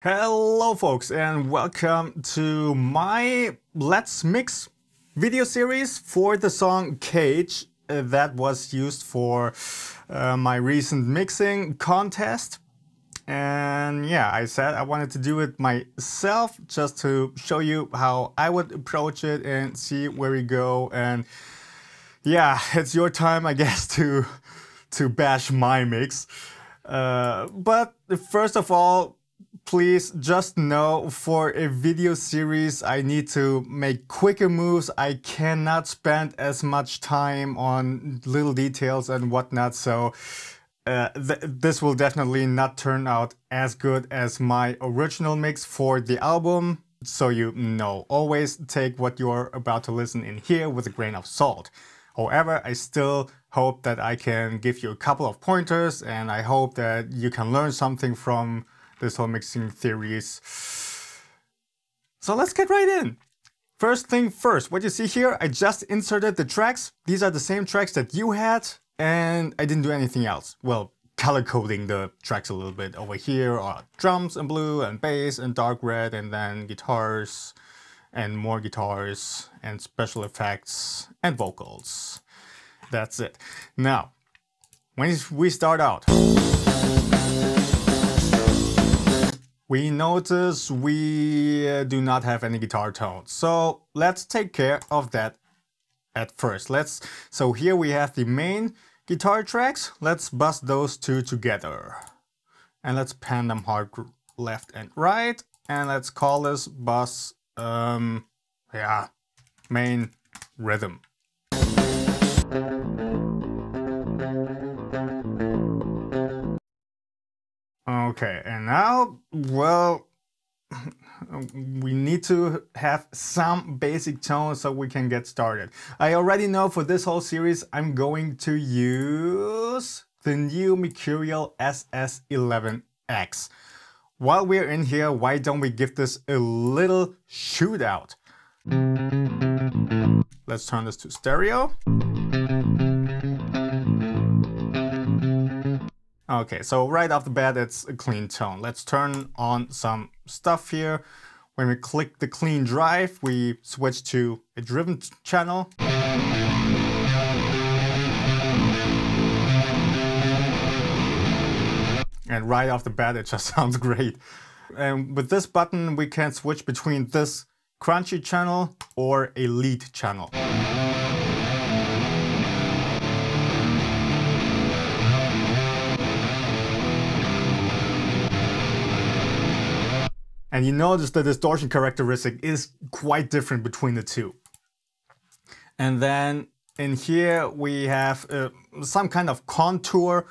Hello folks and welcome to my Let's Mix video series for the song Cage that was used for my recent mixing contest. And yeah, I said I wanted to do it myself just to show you how I would approach it and see where we go. And yeah, it's your time, I guess, to bash my mix. But first of all, please just know, for a video series I need to make quicker moves. I cannot spend as much time on little details and whatnot, so this will definitely not turn out as good as my original mix for the album. So you know, always take what you're about to listen in here with a grain of salt. However, I still hope that I can give you a couple of pointers, and I hope that you can learn something from this whole mixing theories. So let's get right in. First thing first, what you see here, I just inserted the tracks. These are the same tracks that you had, and I didn't do anything else. Well, color coding the tracks a little bit. Over here are drums in blue and bass in dark red, and then guitars and more guitars and special effects and vocals. That's it. Now, when we start out, we notice we do not have any guitar tones. So let's take care of that at first. So here we have the main guitar tracks. Let's bust those two together. And let's pan them hard left and right. And let's call this bus, main rhythm. Okay, and now, well, we need to have some basic tones so we can get started. I already know for this whole series I'm going to use the new Mercuriall SS-11X. While we're in here, why don't we give this a little shootout? Let's turn this to stereo. Okay, so right off the bat, it's a clean tone. Let's turn on some stuff here. When we click the clean drive, we switch to a driven channel. And right off the bat, it just sounds great. And with this button, we can switch between this crunchy channel or a lead channel. And you notice the distortion characteristic is quite different between the two. And then in here we have some kind of contour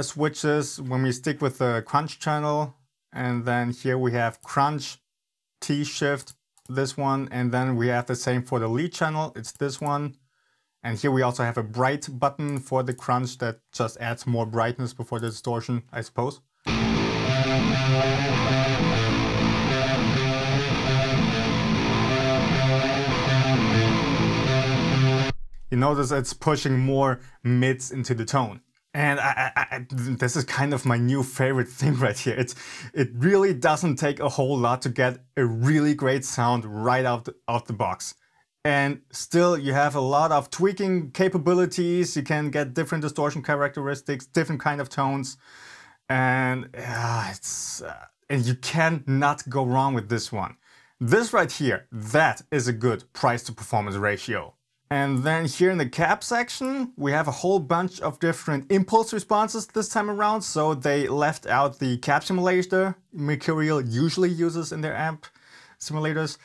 switches when we stick with the crunch channel. And then here we have crunch, T-shift, this one. And then we have the same for the lead channel, it's this one. And here we also have a bright button for the crunch that just adds more brightness before the distortion, I suppose. You notice it's pushing more mids into the tone. And this is kind of my new favorite thing right here. It really doesn't take a whole lot to get a really great sound right out the box. And still you have a lot of tweaking capabilities. You can get different distortion characteristics, different kind of tones. And and you cannot go wrong with this one. This right here, that is a good price to performance ratio. And then here in the cap section, we have a whole bunch of different impulse responses this time around. So they left out the cap simulator Mercuriall usually uses in their amp simulators.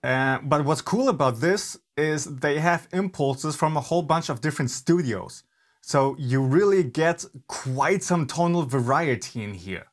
But what's cool about this is they have impulses from a whole bunch of different studios. So you really get quite some tonal variety in here.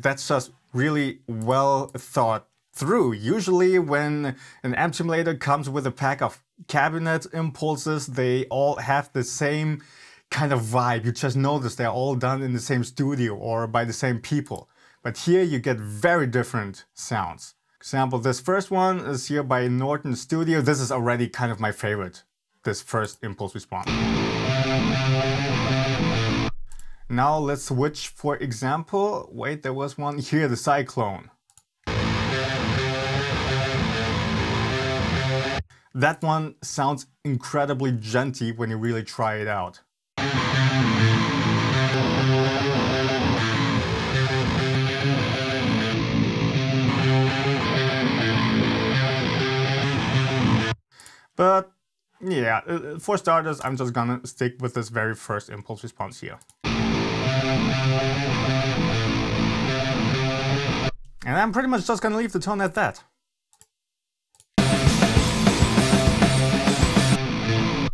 That's just really well thought through. Usually when an amp simulator comes with a pack of cabinet impulses, they all have the same kind of vibe. You just notice they're all done in the same studio or by the same people. But here you get very different sounds. For example, this first one is here by Norton Studio. This is already kind of my favorite, this first impulse response. Now let's switch, for example, wait, there was one here, the cyclone. That one sounds incredibly genty when you really try it out. But yeah, for starters, I'm just gonna stick with this very first impulse response here. And I'm pretty much just gonna leave the tone at that.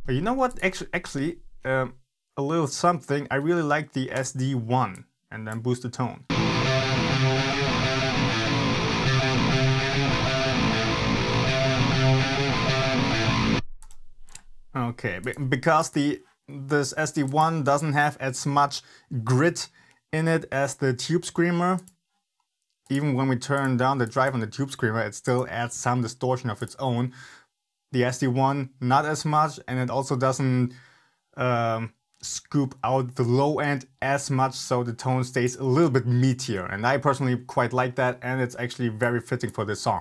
But you know what? Actually, a little something. I really like the SD1, and then boost the tone. Okay, because this SD1 doesn't have as much grit in it as the Tube Screamer. Even when we turn down the drive on the Tube Screamer, it still adds some distortion of its own. The SD1 not as much, and it also doesn't scoop out the low end as much, so the tone stays a little bit meatier. And I personally quite like that, and it's actually very fitting for this song.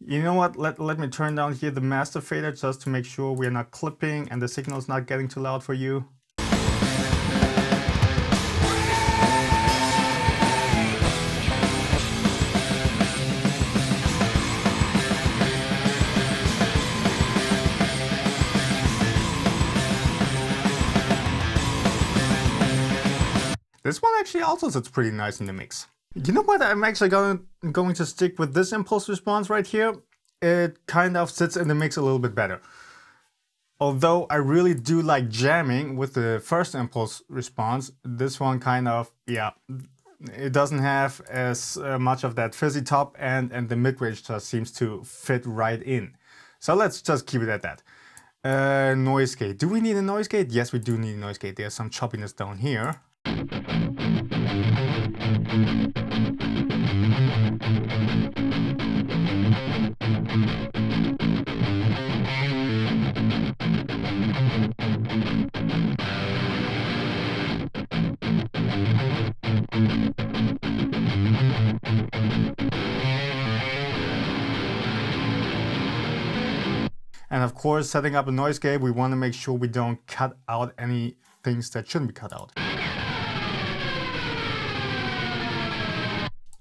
You know what, let me turn down here the master fader just to make sure we're not clipping and the signal's not getting too loud for you. This one actually also sits pretty nice in the mix. You know what, I'm actually going to stick with this impulse response right here. It kind of sits in the mix a little bit better. Although I really do like jamming with the first impulse response, this one kind of, yeah, it doesn't have as much of that fizzy top end, and the mid-range just seems to fit right in. So let's just keep it at that. Noise gate. Do we need a noise gate? Yes, we do need a noise gate. There's some choppiness down here. And of course, setting up a noise gate, we want to make sure we don't cut out any things that shouldn't be cut out.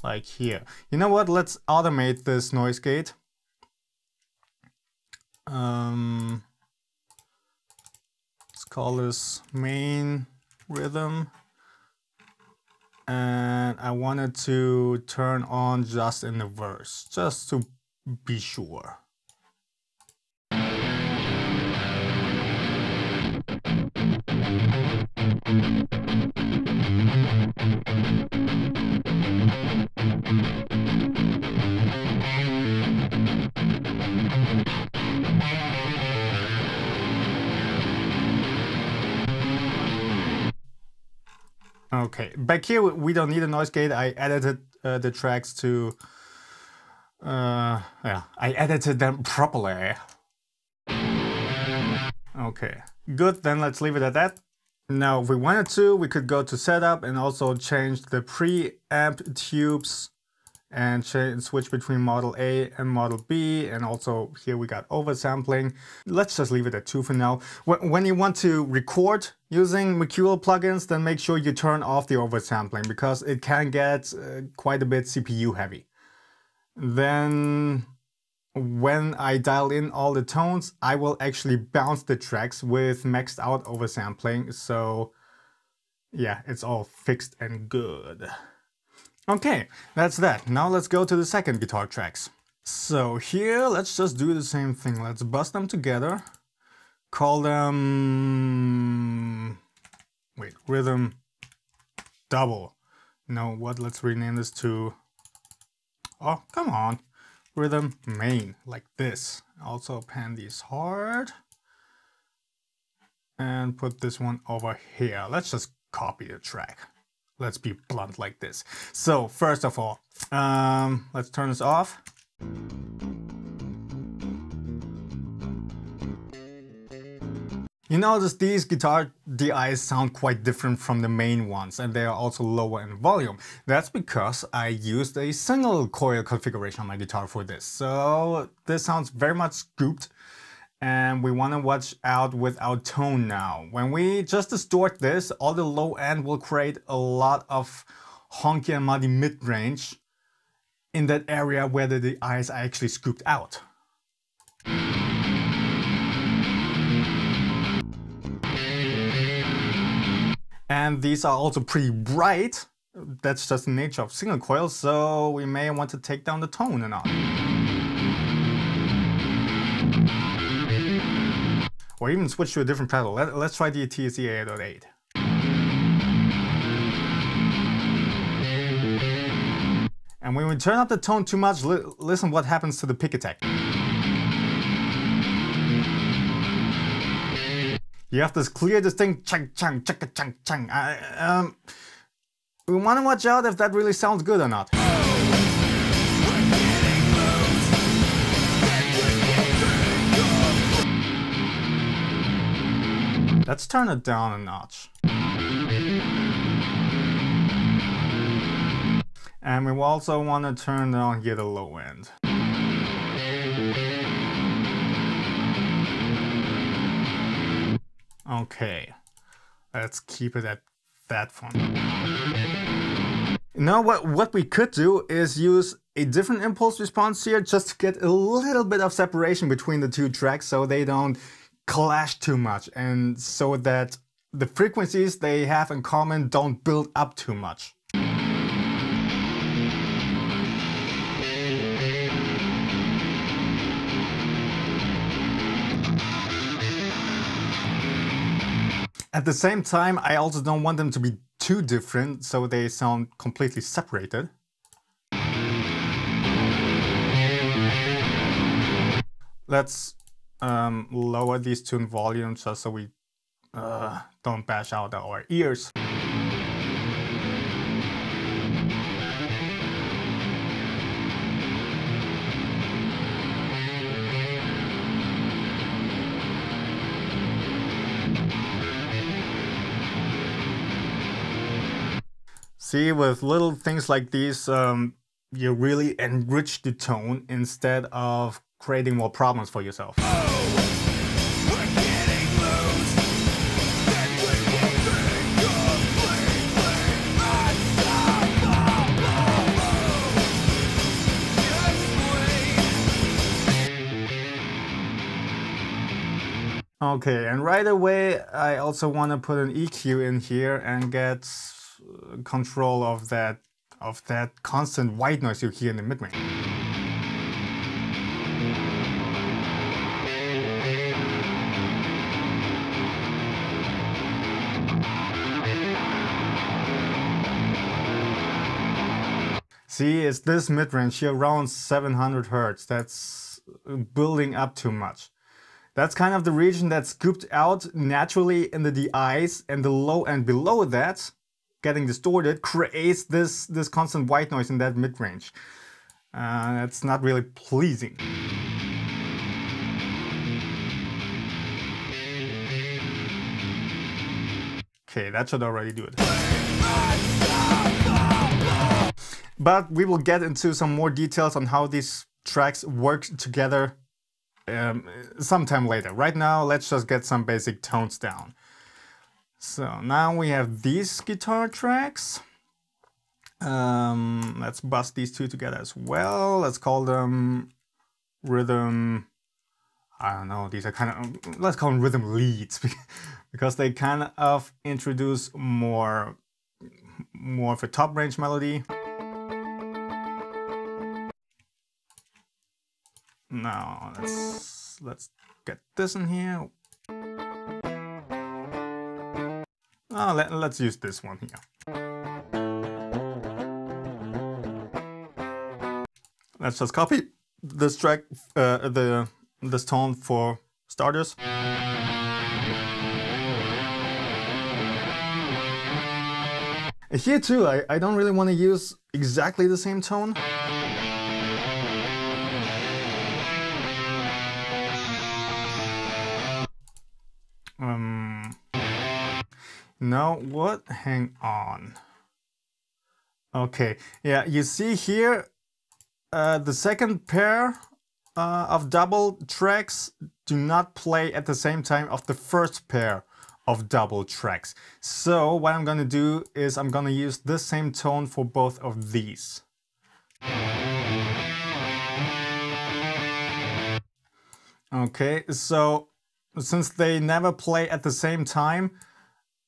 Like here. You know what? Let's automate this noise gate. Let's call this main rhythm. And I wanted to turn on just in the verse, just to be sure. Okay, back here we don't need a noise gate. I edited the tracks to, yeah, I edited them properly. Okay, good, then let's leave it at that. Now, if we wanted to, we could go to setup and also change the preamp tubes and switch between model A and model B, and also here we got oversampling. Let's just leave it at 2 for now. When you want to record using Mercuriall plugins, then make sure you turn off the oversampling, because it can get quite a bit CPU heavy. Then when I dial in all the tones, I will actually bounce the tracks with maxed out oversampling. So yeah, it's all fixed and good. Okay, that's that. Now let's go to the second guitar tracks. So here, let's just do the same thing. Let's bust them together. Call them, wait, rhythm double. No, what? Let's rename this to, oh, come on. Rhythm main, like this. Also pan these hard. and put this one over here. Let's just copy the track. Let's be blunt like this. So first of all, let's turn this off. You notice these guitar DIs sound quite different from the main ones, and they are also lower in volume. That's because I used a single coil configuration on my guitar for this. So this sounds very much scooped, and we want to watch out with our tone now. When we just distort this, all the low end will create a lot of honky and muddy mid-range in that area where the DIs are actually scooped out. And these are also pretty bright. That's just the nature of single coil, so we may want to take down the tone a notch. Or even switch to a different pedal. Let's try the TSC 808. And when we turn up the tone too much, listen what happens to the pick attack. You have this clear, distinct chang chang chaka chang chang. We want to watch out if that really sounds good or not. Let's turn it down a notch. And we also want to turn down here the low end. Okay, let's keep it at that one. Now what we could do is use a different impulse response here just to get a little bit of separation between the two tracks so they don't clash too much and so that the frequencies they have in common don't build up too much. At the same time, I also don't want them to be too different, so they sound completely separated. Let's lower these tune volumes just so we don't bash out our ears. See, with little things like these, you really enrich the tone instead of creating more problems for yourself. Okay, and right away I also want to put an EQ in here and get control of that constant white noise you hear in the mid-range. See, it's this mid-range here around 700 Hz. That's building up too much. That's kind of the region that's scooped out naturally in the DIs, and the low end below that, getting distorted, creates this constant white noise in that mid-range. That's not really pleasing. Okay, that should already do it. But we will get into some more details on how these tracks work together sometime later. Right now, let's just get some basic tones down. So now we have these guitar tracks. Let's bust these two together as well. Let's call them rhythm. I don't know, these are kind of, let's call them rhythm leads because they kind of introduce more of a top range melody. Now let's get this in here. Oh, let's use this one here. Let's just copy this track, this tone for starters. Here too, I don't really want to use exactly the same tone. No, what? Hang on. Okay, yeah, you see here, the second pair of double tracks do not play at the same time of the first pair of double tracks. So what I'm gonna do is I'm gonna use the same tone for both of these. Okay, so since they never play at the same time,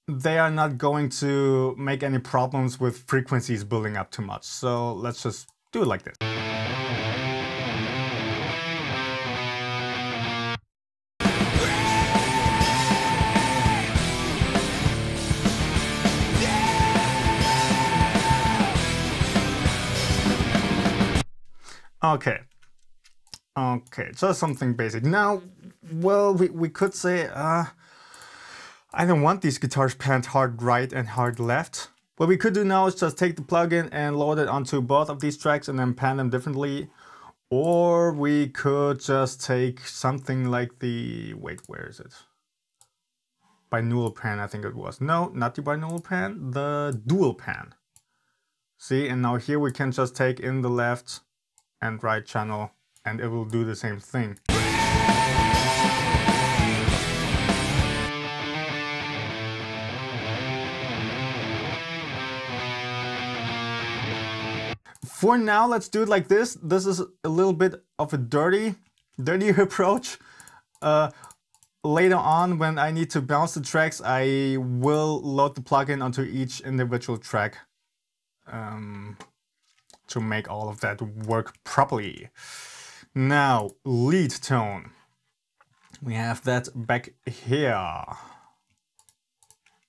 they are not going to make any problems with frequencies building up too much. So let's just do it like this. Okay. Okay, just something basic. Now, well, we could say, I don't want these guitars panned hard right and hard left. What we could do now is just take the plugin and load it onto both of these tracks and then pan them differently. Or we could just take something like the, wait, where is it? Binaural pan, I think it was. No, not the binaural pan, the dual pan. See, and now here we can just take in the left and right channel and it will do the same thing. For now, let's do it like this. This is a little bit of a dirtier approach. Later on, when I need to bounce the tracks, I will load the plugin onto each individual track to make all of that work properly. Now, lead tone. We have that back here.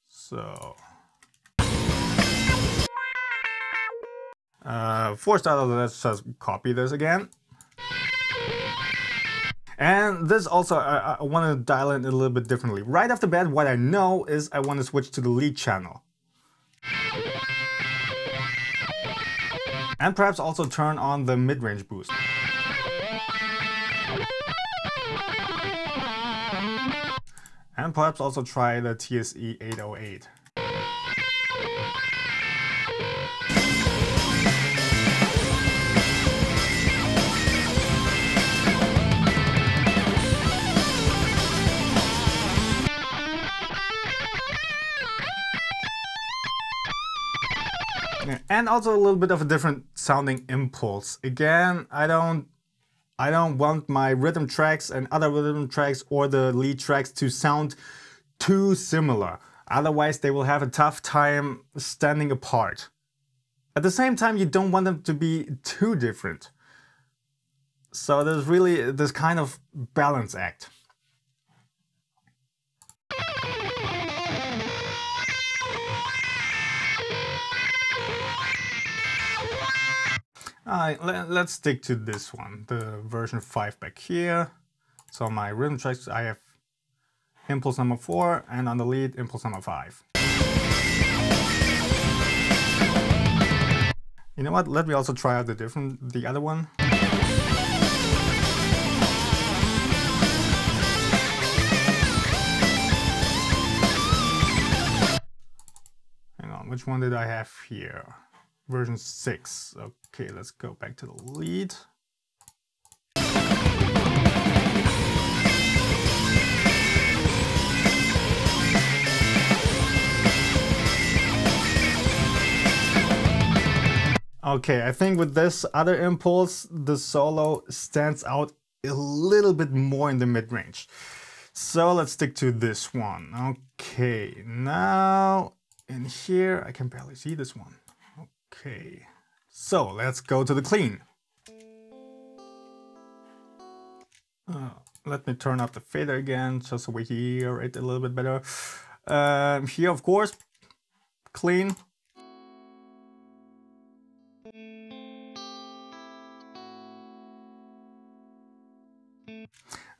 So. For starters, let's just copy this again. And this also, I want to dial in a little bit differently. Right off the bat, what I know is I want to switch to the lead channel. And perhaps also turn on the mid-range boost. And perhaps also try the TSE 808. And also a little bit of a different sounding impulse. Again, I don't want my rhythm tracks and other rhythm tracks or the lead tracks to sound too similar. Otherwise, they will have a tough time standing apart. At the same time, you don't want them to be too different. So there's really this kind of balance act. Let's stick to this one, the version 5 back here. So my rhythm tracks, I have impulse number 4, and on the lead, impulse number 5. You know what? Let me also try out the other one. Hang on, which one did I have here? Version 6. Okay, let's go back to the lead. Okay, I think with this other impulse, the solo stands out a little bit more in the mid-range. So let's stick to this one. Okay, now in here, I can barely see this one. Okay, so let's go to the clean. Let me turn off the fader again, just so we hear it a little bit better. Here, of course, clean.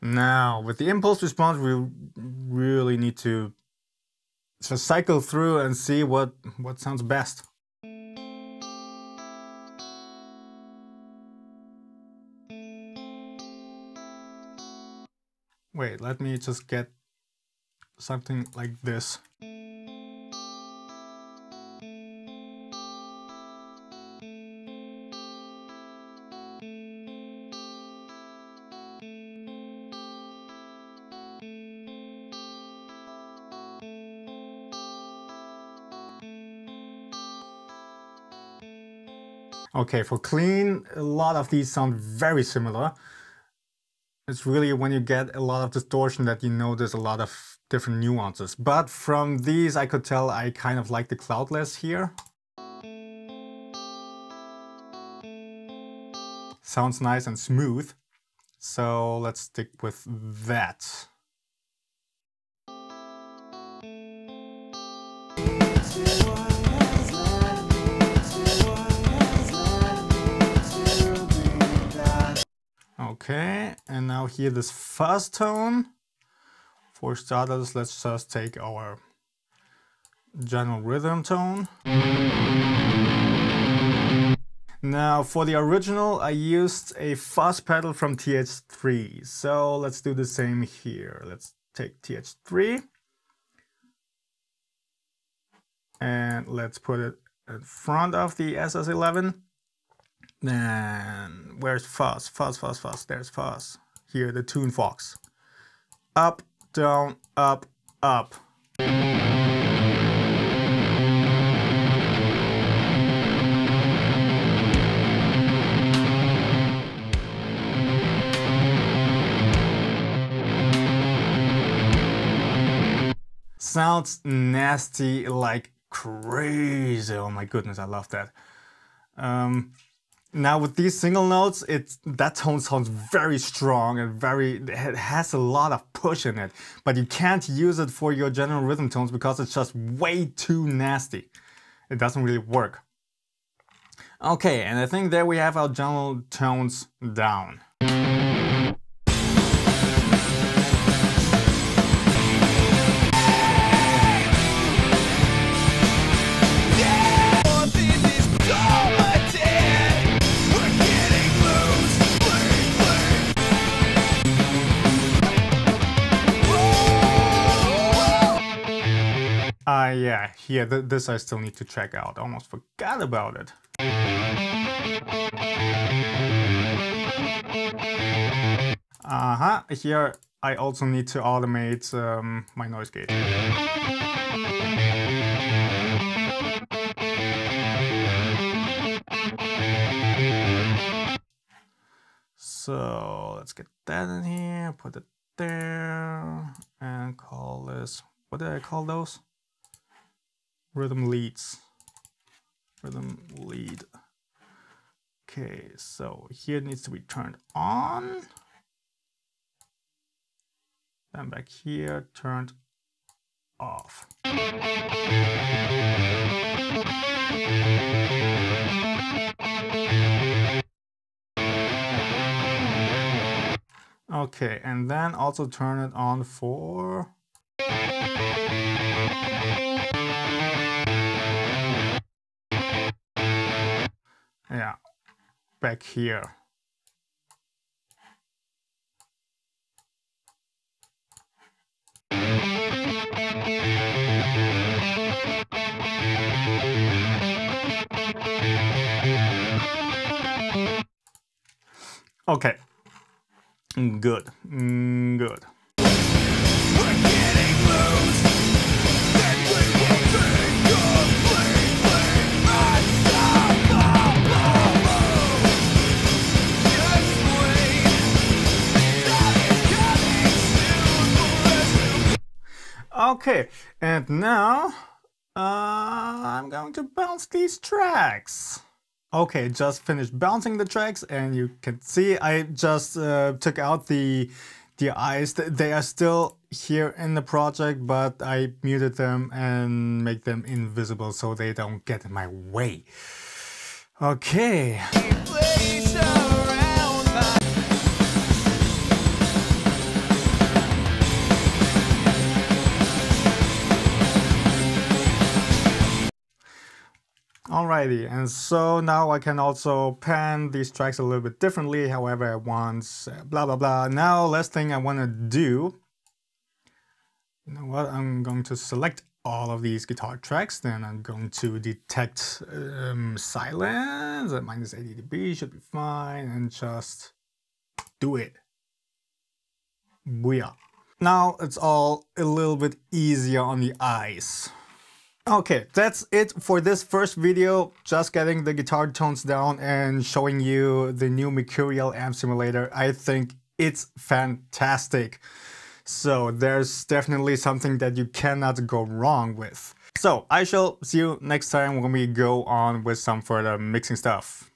Now, with the impulse response, we really need to just cycle through and see what sounds best. Wait, let me just get something like this. Okay, for clean, a lot of these sound very similar. It's really when you get a lot of distortion that you notice a lot of different nuances. But from these I could tell I kind of like the cloudless here. Sounds nice and smooth. So let's stick with that. Okay, and now here this fuzz tone. For starters, let's just take our general rhythm tone. Now for the original, I used a fuzz pedal from TH3. So let's do the same here. Let's take TH3 and let's put it in front of the SS-11. Then where's fuzz? Fuzz, fuzz, fuzz. There's fuzz. Here, the tune fox. Up, down, up, up. Sounds nasty like crazy. Oh my goodness, I love that. Now with these single notes, that tone sounds very strong and it has a lot of push in it, but you can't use it for your general rhythm tones because it's just way too nasty. It doesn't really work. Okay, and I think there we have our general tones down. Yeah, here, this I still need to check out. Almost forgot about it. Here I also need to automate my noise gate. So let's get that in here, put it there, and call this, what did I call those? Rhythm leads. Rhythm lead. Okay, so here it needs to be turned on. Then back here, turned off. Okay, and then also turn it on for... yeah, back here. Okay, good, good. Okay, and now I'm going to bounce these tracks. Okay, just finished bouncing the tracks, and you can see I just took out the eyes. They are still here in the project, but I muted them and make them invisible so they don't get in my way. Okay. Alrighty, and so now I can also pan these tracks a little bit differently, however I want, blah blah blah. Now last thing I want to do, you know what, I'm going to select all of these guitar tracks, then I'm going to detect silence at minus 80 dB, should be fine, and just do it. Booyah. Now it's all a little bit easier on the eyes. Okay, that's it for this first video, just getting the guitar tones down and showing you the new Mercuriall amp simulator. I think it's fantastic. So there's definitely something that you cannot go wrong with. So I shall see you next time when we go on with some further mixing stuff.